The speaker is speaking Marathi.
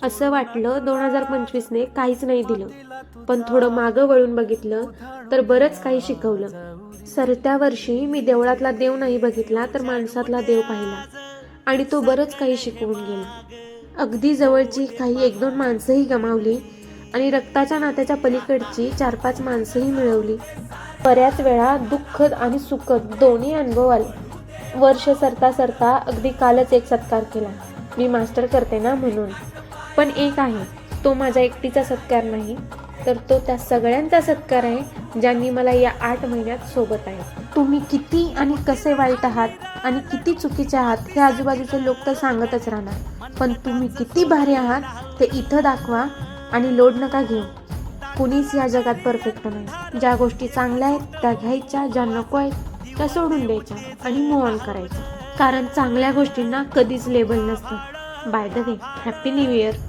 असं वाटलं 2025ने काहीच नाही दिलं, पण थोडं मागं वळून बघितलं तर बरंच काही शिकवलं. सरत्या वर्षी मी देवळातला देव नाही बघितला तर माणसातला देव पाहिला आणि तो बरंच काही शिकवून गेला. अगदी जवळची काही 1-2 माणसंही गमावली आणि रक्ताच्या नात्याच्या पलीकडची 4-5 माणसंही मिळवली. बऱ्याच वेळा दुःख आणि सुख दोन्ही अनुभव आले. वर्ष सरता सरता अगदी कालच एक सत्कार केला, मी मास्टर करते ना म्हणून. पण एक आहे, तो माझ्या एकटीचा सत्कार नाही, तर तो त्या सगळ्यांचा सत्कार आहे ज्यांनी मला या 8 महिन्यात सोबत आहे. तुम्ही किती आणि कसे वाईट आहात आणि किती चुकीचे आहात हे आजूबाजूचे लोक तर सांगतच राहणार, पण तुम्ही किती भारी आहात ते इथं दाखवा आणि लोड नका घेऊ. कुणीच या जगात परफेक्ट नाही. ज्या गोष्टी चांगल्या आहेत त्या घ्यायच्या, ज्या नको आहेत त्या सोडून द्यायच्या आणि मूव्ह ऑन करायचं. कारण चांगल्या गोष्टींना कधीच लेबल नसतं. By the way, happy new year.